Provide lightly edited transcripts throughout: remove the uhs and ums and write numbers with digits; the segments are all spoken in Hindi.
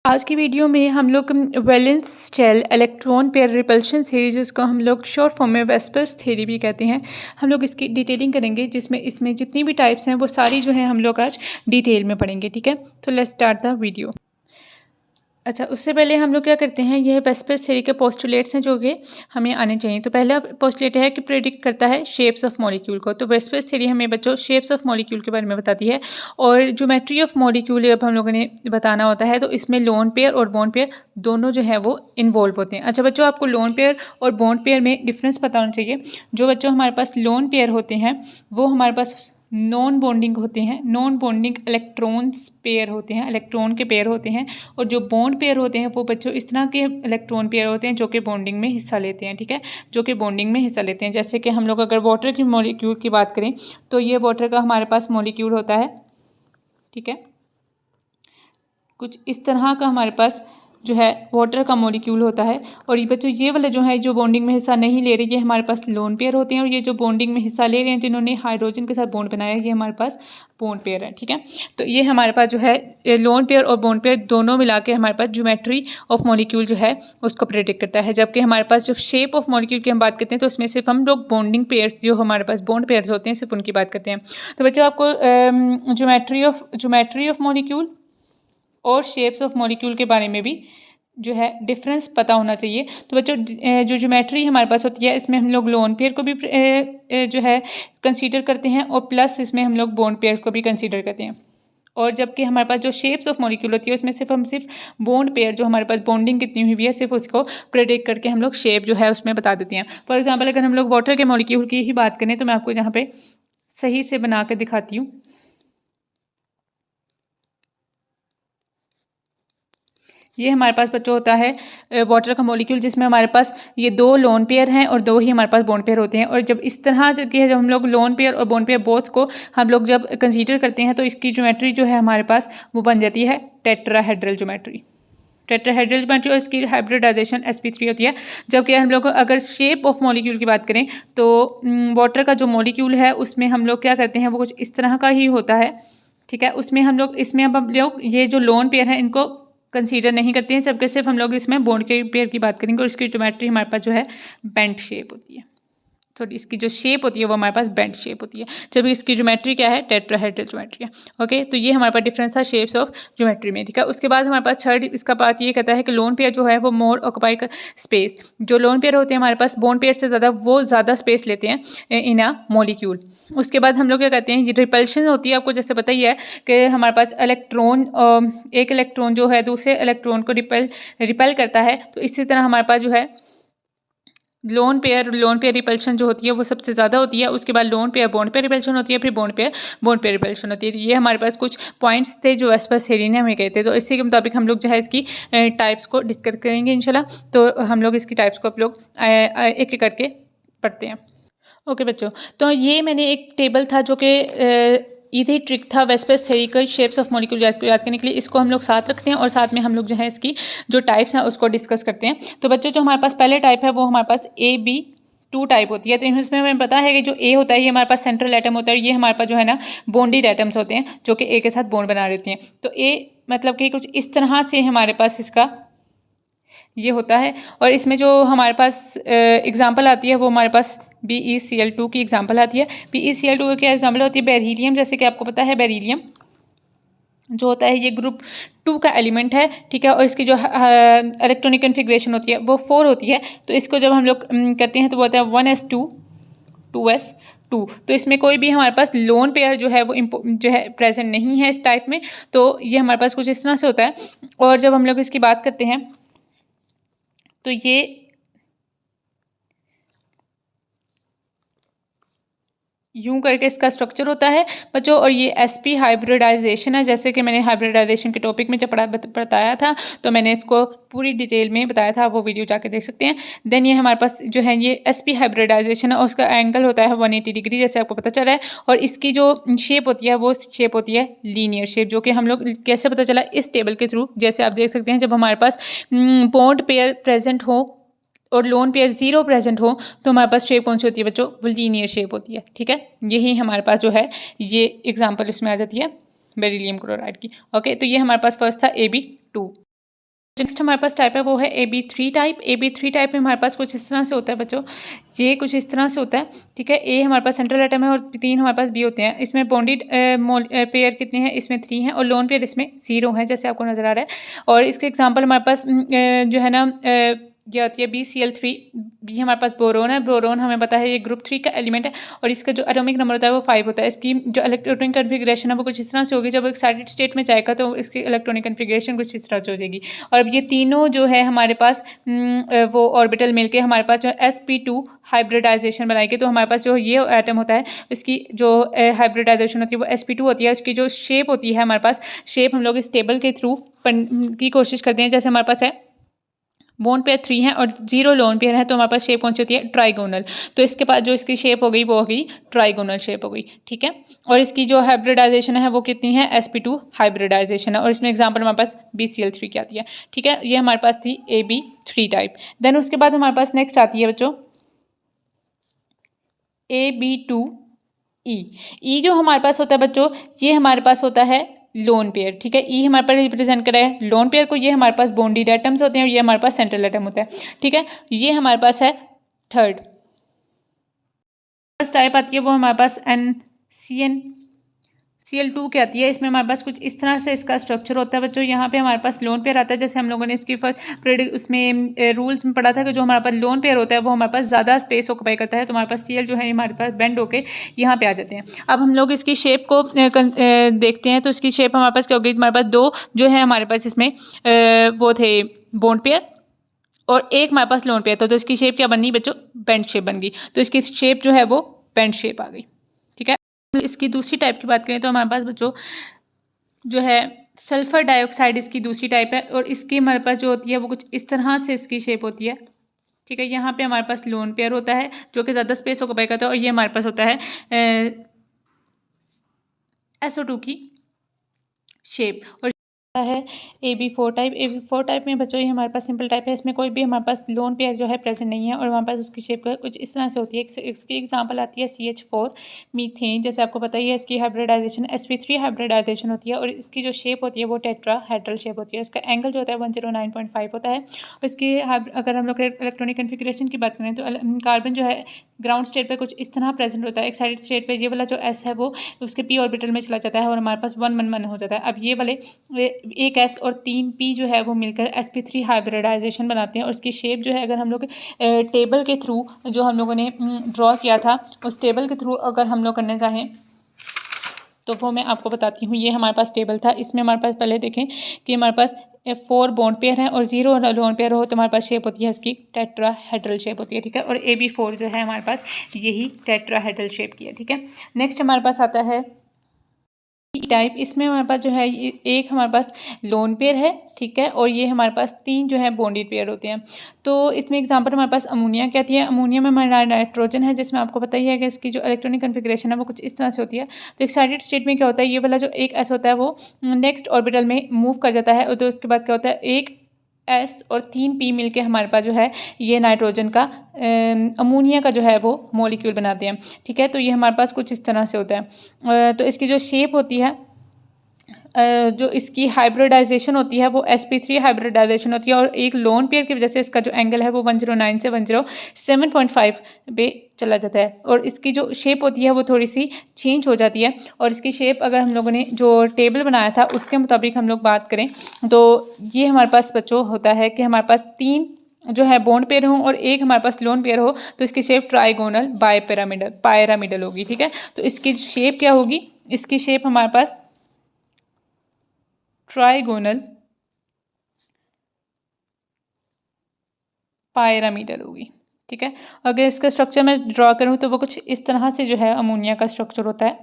आज की वीडियो में हम लोग valence shell electron pair repulsion theory, जिसको हम लोग शॉर्ट फॉर्म में वेस्पर्स थ्योरी भी कहते हैं, हम लोग इसकी डिटेलिंग करेंगे, जिसमें इसमें जितनी भी टाइप्स हैं वो सारी जो है हम लोग आज डिटेल में पढ़ेंगे। ठीक है, तो लेट्स स्टार्ट द वीडियो। अच्छा, उससे पहले हम लोग क्या करते हैं, यह वेस्पर्स थ्योरी के पोस्टुलेट्स हैं जो कि हमें आने चाहिए। तो पहला पोस्टुलेट है कि प्रेडिक्ट करता है शेप्स ऑफ मॉलिक्यूल को। तो वेस्पर्स थ्योरी हमें बच्चों शेप्स ऑफ मॉलिक्यूल के बारे में बताती है, और ज्योमेट्री ऑफ मॉलिक्यूल जब हम लोगों ने बताना होता है तो इसमें लोन पेयर और बॉन्ड पेयर दोनों जो है वो इन्वॉल्व होते हैं। अच्छा बच्चों, आपको लोन पेयर और बॉन्ड पेयर में डिफरेंस पता होना चाहिए। जो बच्चों हमारे पास लोन पेयर होते हैं वो हमारे पास नॉन बॉन्डिंग होते हैं, नॉन बॉन्डिंग इलेक्ट्रॉन्स पेयर होते हैं, इलेक्ट्रॉन के पेयर होते हैं। और जो बॉन्ड पेयर होते हैं वो बच्चों इस तरह के इलेक्ट्रॉन पेयर होते हैं जो कि बॉन्डिंग में हिस्सा लेते हैं। ठीक है, जो कि बॉन्डिंग में हिस्सा लेते हैं। जैसे कि हम लोग अगर वाटर की मॉलिक्यूल की बात करें तो ये वाटर का हमारे पास मॉलिक्यूल होता है। ठीक है, कुछ इस तरह का हमारे पास जो है वाटर का मॉलिक्यूल होता है। और ये बच्चों ये वाले जो है जो बॉन्डिंग में हिस्सा नहीं ले रहे, ये हमारे पास लोन पेयर होते हैं। और ये जो बॉन्डिंग में हिस्सा ले रहे हैं, जिन्होंने हाइड्रोजन के साथ बॉन्ड बनाया है, ये हमारे पास बॉन्ड पेयर है। ठीक है, तो ये हमारे पास जो है लोन पेयर और बॉन्ड पेयर दोनों मिला के हमारे पास ज्योमेट्री ऑफ मॉलिक्यूल जो है उसको प्रेडिक्ट करता है। जबकि हमारे पास जो शेप ऑफ मॉलिक्यूल की हम बात करते हैं तो उसमें सिर्फ हम लोग बॉन्डिंग पेयर्स जो हमारे पास बॉन्ड पेयर्स होते हैं सिर्फ उनकी बात करते हैं। तो बच्चों आपको ज्योमेट्री ऑफ मॉलिक्यूल और शेप्स ऑफ मॉलिक्यूल के बारे में भी जो है डिफरेंस पता होना चाहिए। तो बच्चों जो ज्योमेट्री हमारे पास होती है इसमें हम लोग लोन पेयर को भी जो है कंसीडर करते हैं, और प्लस इसमें हम लोग बॉन्ड पेयर को भी कंसीडर करते हैं। और जबकि हमारे पास जो शेप्स ऑफ मॉलिक्यूल होती है उसमें सिर्फ बॉन्ड पेयर जो हमारे पास बॉन्डिंग कितनी हुई है सिर्फ उसको प्रेडिक्ट करके हम लोग शेप जो है उसमें बता देते हैं। फॉर एग्जाम्पल अगर हम लोग वाटर के मॉलिक्यूल की ही बात करें तो मैं आपको यहाँ पे सही से बना के दिखाती हूँ। ये हमारे पास बच्चों होता है वाटर का मॉलिक्यूल, जिसमें हमारे पास ये दो लोन पेयर हैं और दो ही हमारे पास बॉन्ड पेयर होते हैं। और जब इस तरह से कि जब हम लोग लोन पेयर और बॉन्ड पेयर बोथ को हम लोग जब कंसीडर करते हैं तो इसकी ज्योमेट्री जो है हमारे पास वो बन जाती है टेट्राहेड्रल ज्योमेट्री। टेट्राहेड्रल ज्योमेट्री और इसकी हाइब्रिडाइजेशन sp3 होती है। जबकि हम लोग अगर शेप ऑफ मॉलिक्यूल की बात करें तो वाटर का जो मॉलिक्यूल है उसमें हम लोग क्या करते हैं वो कुछ इस तरह का ही होता है। ठीक है, उसमें हम लोग इसमें अब हम लोग ये जो लोन पेयर है इनको कंसीडर नहीं करते हैं, जबकि सिर्फ हम लोग इसमें बॉन्ड के पेयर की बात करेंगे। और इसकी ज्योमेट्री हमारे पास जो है बेंट शेप होती है। सॉरी, इसकी जो शेप होती है वो हमारे पास बेंट शेप होती है, जबकि इसकी ज्योमेट्री क्या है, टेट्राहेड्रल ज्योमेट्री है। ओके, तो ये हमारे पास डिफरेंस था शेप्स ऑफ ज्योमेट्री में। ठीक है, उसके बाद हमारे पास थर्ड इसका बात ये कहता है कि लोन पेयर जो है वो मोर ऑक्यूपाई कर स्पेस। जो लोन पेयर होते हैं हमारे पास बॉन्ड पेयर से ज़्यादा वो ज़्यादा स्पेस लेते हैं इन अ मॉलिक्यूल। उसके बाद हम लोग क्या कहते हैं, ये रिपल्शन होती है। आपको जैसे पता ही है कि हमारे पास इलेक्ट्रॉन एक इलेक्ट्रॉन जो है दूसरे इलेक्ट्रॉन को रिपेल करता है, तो इसी तरह हमारे पास जो है लोन पेयर रिपल्शन जो होती है वो सबसे ज़्यादा होती है। उसके बाद lone pair bond pair repulsion होती है, फिर बॉन्ड पेयर रिपल्शन होती है। तो ये हमारे पास कुछ पॉइंट्स थे जो वेस्पर्स थ्योरी ने हमें कहे थे। तो इसी के मुताबिक हम लोग जो है इसकी टाइप्स को डिस्कस करेंगे इंशाल्लाह। तो हम लोग इसकी टाइप्स को आप लोग एक एक करके पढ़ते हैं। ओके बच्चों, तो ये मैंने एक टेबल था जो कि इजी ट्रिक था वेस्पर्स थ्योरी का शेप्स ऑफ मॉलिक्यूल याद करने के लिए। इसको हम लोग साथ रखते हैं और साथ में हम लोग जो है इसकी जो टाइप्स हैं उसको डिस्कस करते हैं। तो बच्चों जो हमारे पास पहले टाइप है वो हमारे पास AB2 टाइप होती है। तो इसमें हमें पता है कि जो A होता है ये हमारे पास सेंट्रल एटम होता है, ये हमारे पास जो है ना बॉन्डेड एटम्स होते हैं जो कि A के साथ बॉन्ड बना देते हैं। तो A मतलब कि कुछ इस तरह से हमारे पास इसका ये होता है। और इसमें जो हमारे पास एग्जाम्पल आती है वो हमारे पास BeCl2 की एग्जाम्पल आती है। BeCl2 की क्या एग्जाम्पल होती है, बेरीलियम। जैसे कि आपको पता है बेरीलियम जो होता है ये ग्रुप 2 का एलिमेंट है। ठीक है, और इसकी जो इलेक्ट्रॉनिक कन्फिग्रेशन होती है वो 4 होती है। तो इसको जब हम लोग करते हैं तो वो होता है 1s2 2s2। तो इसमें कोई भी हमारे पास लोन पेयर जो है वो जो है प्रेजेंट नहीं है इस टाइप में। तो ये हमारे पास कुछ इस तरह से होता है। और जब हम लोग इसकी बात करते हैं तो ये यूं करके इसका स्ट्रक्चर होता है बच्चों। और ये sp हाइब्रिडाइजेशन है। जैसे कि मैंने हाइब्रिडाइजेशन के टॉपिक में जब बताया था तो मैंने इसको पूरी डिटेल में बताया था, वो वीडियो जाके देख सकते हैं। देन ये हमारे पास जो है ये sp हाइब्रिडाइजेशन है और उसका एंगल होता है 180 डिग्री, जैसे आपको पता चला है। और इसकी जो शेप होती है वो शेप होती है लीनियर शेप, जो कि हम लोग कैसे पता चला इस टेबल के थ्रू। जैसे आप देख सकते हैं जब हमारे पास बॉन्ड पेयर प्रेजेंट हो और लोन पेयर 0 प्रेजेंट हो तो हमारे पास शेप कौन सी होती है बच्चों, वो लीनियर शेप होती है। ठीक है, यही हमारे पास जो है ये एग्जांपल इसमें आ जाती है बेरिलियम क्लोराइड की। ओके, तो ये हमारे पास फर्स्ट था AB2। नेक्स्ट हमारे पास टाइप है वो है AB3 टाइप। AB3 टाइप में हमारे पास कुछ इस तरह से होता है बच्चों, ये कुछ इस तरह से होता है, ठीक है। ए हमारे पास सेंट्रल एटम है और 3 हमारे पास बी होते हैं। इसमें बॉन्डेड पेयर कितने हैं, इसमें 3 हैं और लोन पेयर इसमें 0 है, जैसे आपको नजर आ रहा है। और इसके एग्जाम्पल हमारे पास जो है ना ये आती है BCl3। बी हमारे पास बोरोन है, बोरोन हमें पता है ये ग्रुप 3 का एलिमेंट है और इसका जो एटॉमिक नंबर होता है वो 5 होता है। इसकी जो इलेक्ट्रॉनिक कन्फिग्रेशन है वो कुछ इस तरह से होगी, जब एक्साइटेड स्टेट में जाएगा तो इसकी इलेक्ट्रॉनिक कन्फिग्रेशन कुछ इस तरह से हो जाएगी। और अब ये तीनों जो है हमारे पास वो ऑर्बिटल मिलके हमारे पास जो sp2 हाइब्रिडाइजेशन बनाएगी। तो हमारे पास जो ये एटम होता है इसकी जो हाइब्रिडाइजेशन होती है वो sp2 होती है। उसकी जो शेप होती है हमारे पास, शेप हम लोग इस टेबल के थ्रू की कोशिश करते हैं। जैसे हमारे पास है बोन पेयर 3 है और 0 लोन पेयर है, तो हमारे पास शेप कौन सी होती है, ट्राइगोनल। तो इसके पास जो इसकी शेप हो गई वो हो गई ट्राइगोनल शेप हो गई, ठीक है। और इसकी जो हाइब्रिडाइजेशन है वो कितनी है, sp2 हाइब्रिडाइजेशन है। और इसमें एग्जांपल हमारे पास BCl3 की आती है, ठीक है। ये हमारे पास थी AB3 टाइप। देन उसके बाद हमारे पास नेक्स्ट आती है बच्चों AB2E। ई जो हमारे पास होता है बच्चों, ये हमारे पास होता है लोन पेयर, ठीक है। ई हमारे पास रिप्रेजेंट करा है लोन पेयर को, ये हमारे पास बॉन्डेड एटम्स होते हैं और ये हमारे पास सेंट्रल एटम होता है, ठीक है। ये हमारे पास है थर्ड। फर्स्ट टाइप आती है वो हमारे पास NCl2 की आती है। इसमें हमारे पास कुछ इस तरह से इसका स्ट्रक्चर होता है बच्चों। यहाँ पे हमारे पास लोन पेयर आता है, जैसे हम लोगों ने इसकी फर्स्ट उसमें रूल्स में पढ़ा था कि जो हमारे पास लोन पेयर होता है वो हमारे पास ज़्यादा स्पेस ऑक्यूपाई करता है। तो हमारे पास Cl जो है हमारे पास बेंड होके यहाँ पे आ जाते हैं। अब हम लोग इसकी शेप को देखते हैं। तो इसकी शेप हमारे पास क्या होगी, हमारे पास दो जो है हमारे पास इसमें वो थे बॉन्ड पेयर और एक हमारे पास लोन पेयर था। तो इसकी शेप क्या बन गई बच्चों, बेंड शेप बन गई। तो इसकी शेप जो है वो बेंड शेप आ गई, ठीक है। इसकी दूसरी टाइप की बात करें तो हमारे पास बच्चों जो है सल्फर डाइऑक्साइड इसकी दूसरी टाइप है और इसकी हमारे पास जो होती है वो कुछ इस तरह से इसकी शेप होती है, ठीक है। यहाँ पे हमारे पास लोन पेयर होता है जो कि ज़्यादा स्पेस ऑक्यूपाई करता है और ये हमारे पास होता है SO2 की शेप। और है AB4 टाइप। AB4 टाइप में बच्चों ये हमारे पास सिंपल टाइप है, इसमें कोई भी हमारे पास लोन पेयर जो है प्रेजेंट नहीं है और हमारे पास उसकी शेप कुछ इस तरह से होती है। इसकी एग्जांपल आती है CH4 मीथेन। जैसे आपको पता ही है इसकी हाइब्रिडाइजेशन sp3 हाइब्रिडाइजेशन होती है और इसकी जो शेप होती है वो टेट्राहेड्रल शेप होती है। उसका एंगल जो होता है 109.5 होता है। और इसकी अगर हम लोग इलेक्ट्रॉनिक कन्फिग्रेशन की बात करें तो कार्बन जो है ग्राउंड स्टेट पे कुछ इस तरह प्रेजेंट होता है। एक्साइटेड स्टेट पे ये वाला जो S है वो उसके p ऑर्बिटल में चला जाता है और हमारे पास 111 हो जाता है। अब ये वाले एक S और 3 P जो है वो मिलकर sp3 हाइब्रिडाइजेशन बनाते हैं। और इसकी शेप जो है अगर हम लोग टेबल के थ्रू जो हम लोगों ने ड्रॉ किया था उस टेबल के थ्रू अगर हम लोग करना चाहें तो वो मैं आपको बताती हूँ। ये हमारे पास टेबल था, इसमें हमारे पास पहले देखें कि हमारे पास 4 बॉन्ड पेयर हैं और 0 लोन पेयर हो तो हमारे पास शेप होती है उसकी टेट्राहेड्रल शेप होती है, ठीक है। और AB4 जो है हमारे पास यही टेट्राहेड्रल शेप की है, ठीक है। नेक्स्ट हमारे पास आता है टाइप। इसमें हमारे पास जो है एक हमारे पास लोन पेयर है, ठीक है, और ये हमारे पास 3 जो है बॉन्डेड पेयर होते हैं। तो इसमें एग्जांपल हमारे पास अमोनिया क्या आती है। अमोनिया में हमारा नाइट्रोजन है जिसमें आपको पता ही है कि इसकी जो इलेक्ट्रॉनिक कन्फिग्रेशन है वो कुछ इस तरह से होती है। तो एक्साइटेड स्टेट में क्या होता है, ये वाला जो एक S होता है वो नेक्स्ट ऑर्बिटल में मूव कर जाता है। तो उसके बाद क्या होता है, एक S और 3 P मिलके हमारे पास जो है ये नाइट्रोजन का अमोनिया का जो है वो मॉलिक्यूल बनाते हैं, ठीक है। तो ये हमारे पास कुछ इस तरह से होता है। तो इसकी जो शेप होती है जो इसकी हाइब्रिडाइजेशन होती है वो sp3 हाइब्रिडाइजेशन होती है और एक लोन पेयर की वजह से इसका जो एंगल है वो 109 से 107.5 पे चला जाता है। और इसकी जो शेप होती है वो थोड़ी सी चेंज हो जाती है। और इसकी शेप अगर हम लोगों ने जो टेबल बनाया था उसके मुताबिक हम लोग बात करें तो ये हमारे पास बच्चों होता है कि हमारे पास 3 जो है बॉन्ड पेयर हो और एक हमारे पास लोन पेयर हो तो इसकी शेप ट्राइगोनल पायरामिडल होगी, ठीक है। तो इसकी शेप क्या होगी, इसकी शेप हमारे पास ट्राइगोनल पायरामिडल होगी, ठीक है। अगर इसका स्ट्रक्चर मैं ड्रॉ करूँ तो वो कुछ इस तरह से जो है अमोनिया का स्ट्रक्चर होता है,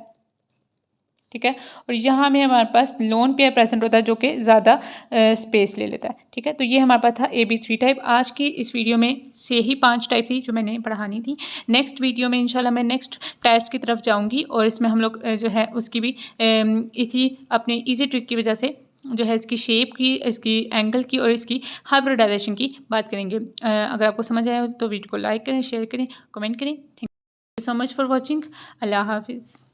ठीक है। और यहाँ में हमारे पास लोन पेयर प्रेजेंट होता है जो कि ज़्यादा स्पेस ले लेता है, ठीक है। तो ये हमारे पास था AB3 टाइप। आज की इस वीडियो में से ही 5 टाइप थी जो मैंने पढ़ानी थी। नेक्स्ट वीडियो में इंशाल्लाह मैं नेक्स्ट टाइप्स की तरफ जाऊँगी और इसमें हम लोग जो है उसकी भी इसी अपने ईजी ट्रिक की वजह से जो है इसकी शेप की, इसकी एंगल की और इसकी हाइब्रिडाइजेशन की बात करेंगे। अगर आपको समझ आया तो वीडियो को लाइक करें, शेयर करें, कमेंट करें। Thank you so much for watching. अल्लाह हाफिज़।